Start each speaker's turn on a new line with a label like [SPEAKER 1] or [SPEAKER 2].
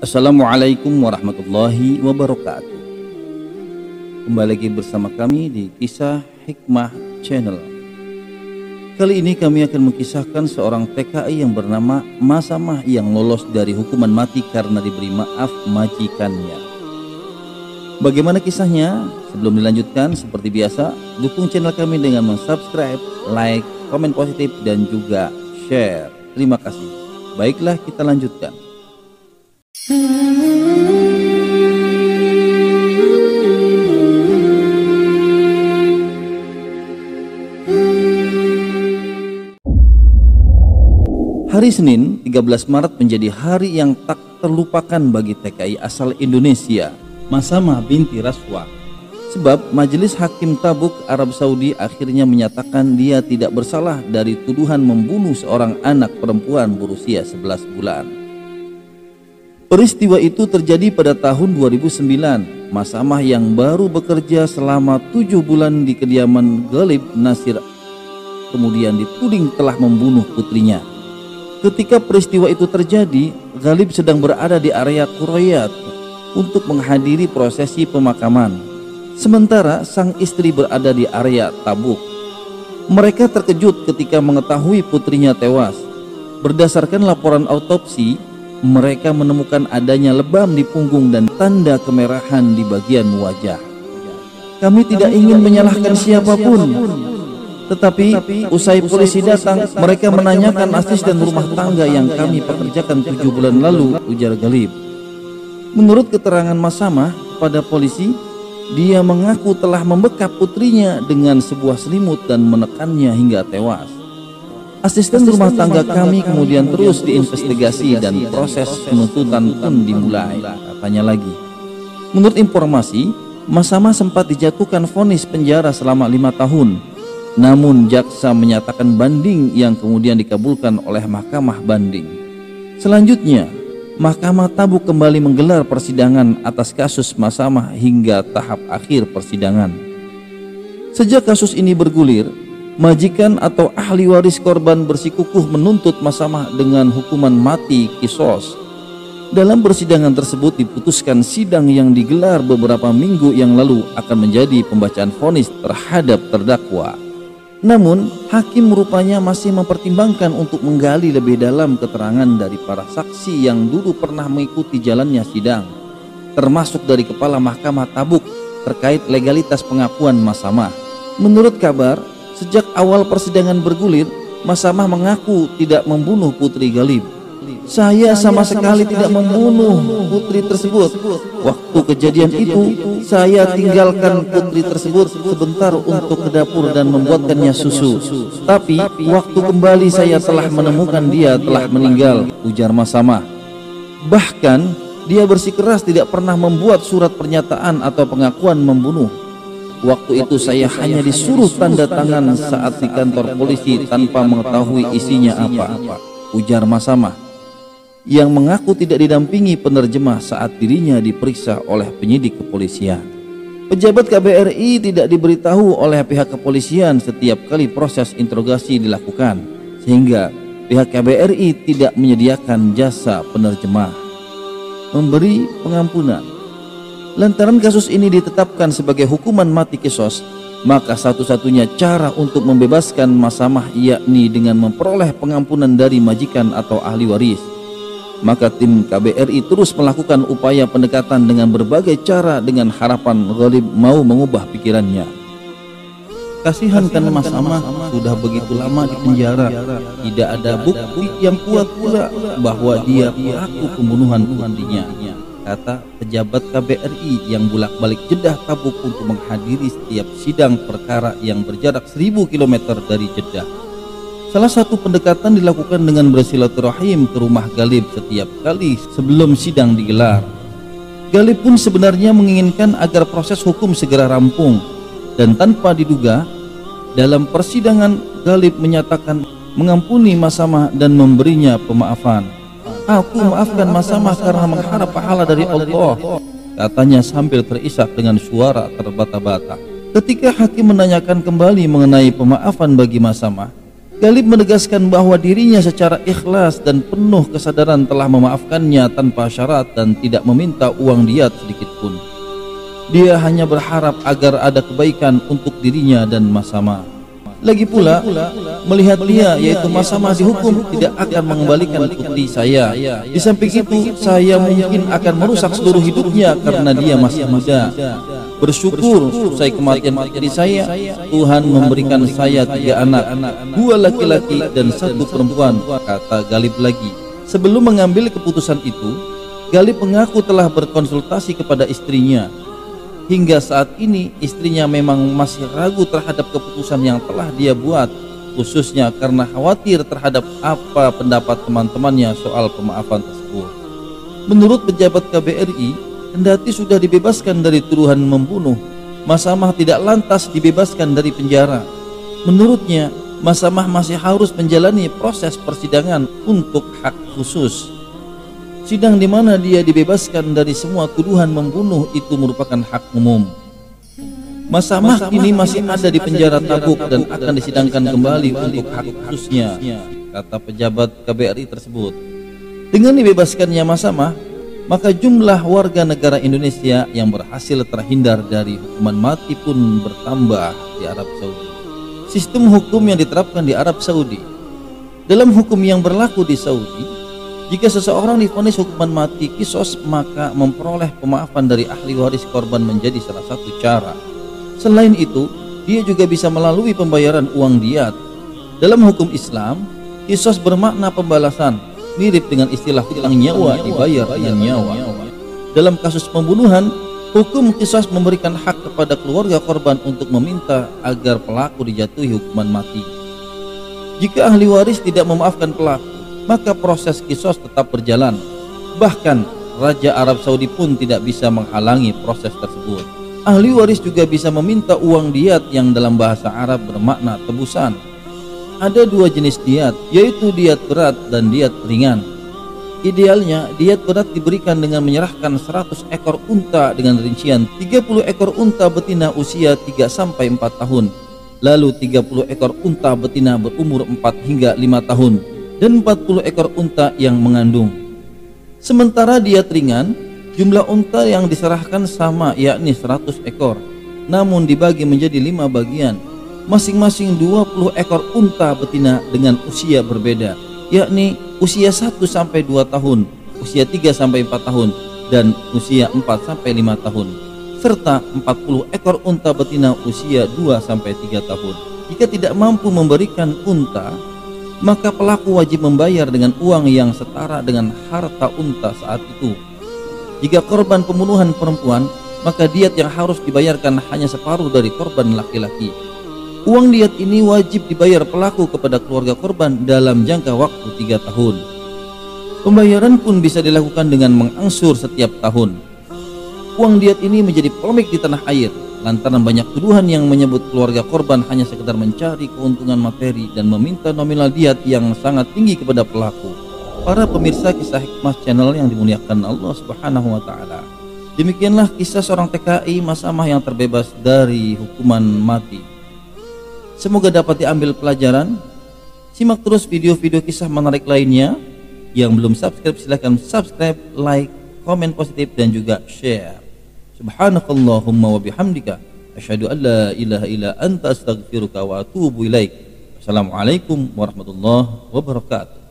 [SPEAKER 1] Assalamualaikum warahmatullahi wabarakatuh. Kembali lagi bersama kami di Kisah Hikmah Channel. Kali ini kami akan mengisahkan seorang TKI yang bernama Masamah yang lolos dari hukuman mati karena diberi maaf majikannya. Bagaimana kisahnya? Sebelum dilanjutkan, seperti biasa, dukung channel kami dengan subscribe, like, komen positif, dan juga share. Terima kasih. Baiklah, kita lanjutkan. Hari Senin 13 Maret menjadi hari yang tak terlupakan bagi TKI asal Indonesia, Masamah binti Raswa. Sebab Majelis Hakim Tabuk Arab Saudi akhirnya menyatakan dia tidak bersalah dari tuduhan membunuh seorang anak perempuan berusia 11 bulan. Peristiwa itu terjadi pada tahun 2009. Masamah yang baru bekerja selama 7 bulan di kediaman Ghalib Nasir kemudian dituding telah membunuh putrinya. Ketika peristiwa itu terjadi, Ghalib sedang berada di area Qurayyat untuk menghadiri prosesi pemakaman. Sementara sang istri berada di area Tabuk. Mereka terkejut ketika mengetahui putrinya tewas. Berdasarkan laporan autopsi, mereka menemukan adanya lebam di punggung dan tanda kemerahan di bagian wajah. Kami tidak ingin menyalahkan siapapun, tetapi usai polisi datang, mereka menanyakan asisten rumah tangga yang kami pekerjakan 7 bulan lalu, ujar Ghalib. Menurut keterangan Masamah pada polisi, dia mengaku telah membekap putrinya dengan sebuah selimut dan menekannya hingga tewas. Asisten rumah tangga kami kemudian terus diinvestigasi dan proses penuntutan pun dimulai, katanya lagi. Menurut informasi, Masamah sempat dijatuhkan vonis penjara selama 5 tahun. Namun jaksa menyatakan banding yang kemudian dikabulkan oleh Mahkamah Banding. Selanjutnya, Mahkamah Tabuk kembali menggelar persidangan atas kasus Masamah hingga tahap akhir persidangan. Sejak kasus ini bergulir, majikan atau ahli waris korban bersikukuh menuntut Masamah dengan hukuman mati qisas. Dalam persidangan tersebut diputuskan sidang yang digelar beberapa minggu yang lalu akan menjadi pembacaan vonis terhadap terdakwa. Namun, hakim rupanya masih mempertimbangkan untuk menggali lebih dalam keterangan dari para saksi yang dulu pernah mengikuti jalannya sidang, termasuk dari Kepala Mahkamah Tabuk terkait legalitas pengakuan Masamah. Menurut kabar, sejak awal persidangan bergulir, Masamah mengaku tidak membunuh putri Ghalib. Saya sama sekali tidak membunuh putri tersebut. Waktu kejadian itu, saya tinggalkan putri tersebut sebentar untuk ke dapur dan membuatkannya susu. Tapi waktu kembali saya telah menemukan dia telah meninggal, ujar Masamah. Bahkan dia bersikeras tidak pernah membuat surat pernyataan atau pengakuan membunuh. Waktu itu saya hanya disuruh tanda tangan saat di kantor polisi tanpa mengetahui isinya apa, ujar Masamah, yang mengaku tidak didampingi penerjemah saat dirinya diperiksa oleh penyidik kepolisian. Pejabat KBRI tidak diberitahu oleh pihak kepolisian setiap kali proses interogasi dilakukan, sehingga pihak KBRI tidak menyediakan jasa penerjemah. Memberi pengampunan. Lantaran kasus ini ditetapkan sebagai hukuman mati qisas, maka satu-satunya cara untuk membebaskan Masamah yakni dengan memperoleh pengampunan dari majikan atau ahli waris. Maka tim KBRI terus melakukan upaya pendekatan dengan berbagai cara dengan harapan Ghalib mau mengubah pikirannya. Kasihan kan Masamah sudah begitu lama di penjara, tidak ada bukti yang kuat pula bahwa dia pelaku pembunuhan putrinya, kata pejabat KBRI yang bolak-balik Jeddah Tabuk untuk menghadiri setiap sidang perkara yang berjarak 1000 km dari Jeddah. Salah satu pendekatan dilakukan dengan bersilaturahim ke rumah Ghalib setiap kali sebelum sidang digelar. Ghalib pun sebenarnya menginginkan agar proses hukum segera rampung, dan tanpa diduga, dalam persidangan Ghalib menyatakan mengampuni Masamah dan memberinya pemaafan. Aku maafkan Masamah karena mengharap pahala dari Allah, katanya sambil terisak dengan suara terbata-bata. Ketika hakim menanyakan kembali mengenai pemaafan bagi Masamah, Galib menegaskan bahwa dirinya secara ikhlas dan penuh kesadaran telah memaafkannya tanpa syarat dan tidak meminta uang diat sedikit pun. Dia hanya berharap agar ada kebaikan untuk dirinya dan Masamah. Lagi pula, melihat dia yaitu Masamah dihukum tidak akan mengembalikan putri saya. Di samping itu, saya mungkin akan merusak seluruh hidupnya karena dia masih muda. Bersyukur usai kematian putri saya, Tuhan memberikan saya 3 anak, 2 laki-laki dan 1 perempuan, kata Galib lagi. Sebelum mengambil keputusan itu, Galib mengaku telah berkonsultasi kepada istrinya. Hingga saat ini istrinya memang masih ragu terhadap keputusan yang telah dia buat, khususnya karena khawatir terhadap apa pendapat teman-temannya soal pemaafan tersebut. Menurut pejabat KBRI, kendati sudah dibebaskan dari tuduhan membunuh, Masamah tidak lantas dibebaskan dari penjara. Menurutnya, Masamah masih harus menjalani proses persidangan untuk hak khusus. Sidang di mana dia dibebaskan dari semua tuduhan membunuh itu merupakan hak umum. Masamah kini masih ada di penjara Tabuk dan akan disidangkan kembali untuk hak khususnya, kata pejabat KBRI tersebut. Dengan dibebaskannya Masamah, maka jumlah warga negara Indonesia yang berhasil terhindar dari hukuman mati pun bertambah di Arab Saudi. Sistem hukum yang diterapkan di Arab Saudi. Dalam hukum yang berlaku di Saudi, jika seseorang divonis hukuman mati kisos, maka memperoleh pemaafan dari ahli waris korban menjadi salah satu cara. Selain itu, dia juga bisa melalui pembayaran uang diat. Dalam hukum Islam, kisos bermakna pembalasan, mirip dengan istilah hutang nyawa dibayar dengan nyawa. Dalam kasus pembunuhan, hukum qisas memberikan hak kepada keluarga korban untuk meminta agar pelaku dijatuhi hukuman mati. Jika ahli waris tidak memaafkan pelaku, maka proses qisas tetap berjalan. Bahkan Raja Arab Saudi pun tidak bisa menghalangi proses tersebut. Ahli waris juga bisa meminta uang diat yang dalam bahasa Arab bermakna tebusan. Ada 2 jenis diat, yaitu diat berat dan diat ringan. Idealnya, diat berat diberikan dengan menyerahkan 100 ekor unta dengan rincian 30 ekor unta betina usia 3-4 tahun, lalu 30 ekor unta betina berumur 4 hingga 5 tahun, dan 40 ekor unta yang mengandung. Sementara diat ringan, jumlah unta yang diserahkan sama, yakni 100 ekor, namun dibagi menjadi 5 bagian. Masing-masing 20 ekor unta betina dengan usia berbeda, yakni usia 1-2 tahun, usia 3-4 tahun, dan usia 4-5 tahun, serta 40 ekor unta betina usia 2-3 tahun. Jika tidak mampu memberikan unta, maka pelaku wajib membayar dengan uang yang setara dengan harta unta saat itu. Jika korban pembunuhan perempuan, maka diat yang harus dibayarkan hanya separuh dari korban laki-laki. Uang diat ini wajib dibayar pelaku kepada keluarga korban dalam jangka waktu 3 tahun. Pembayaran pun bisa dilakukan dengan mengangsur setiap tahun. Uang diat ini menjadi polemik di tanah air lantaran banyak tuduhan yang menyebut keluarga korban hanya sekedar mencari keuntungan materi dan meminta nominal diat yang sangat tinggi kepada pelaku. Para pemirsa Kisah Hikmah Channel yang dimuliakan Allah Subhanahu wa taala. Demikianlah kisah seorang TKI Masamah yang terbebas dari hukuman mati. Semoga dapat diambil pelajaran. Simak terus video-video kisah menarik lainnya. Yang belum subscribe silahkan subscribe, like, komen positif dan juga share. Subhanakallahumma wa bihamdika asyhadu an la ilaha illa anta astaghfiruka wa atubu ilaik. Assalamualaikum warahmatullahi wabarakatuh.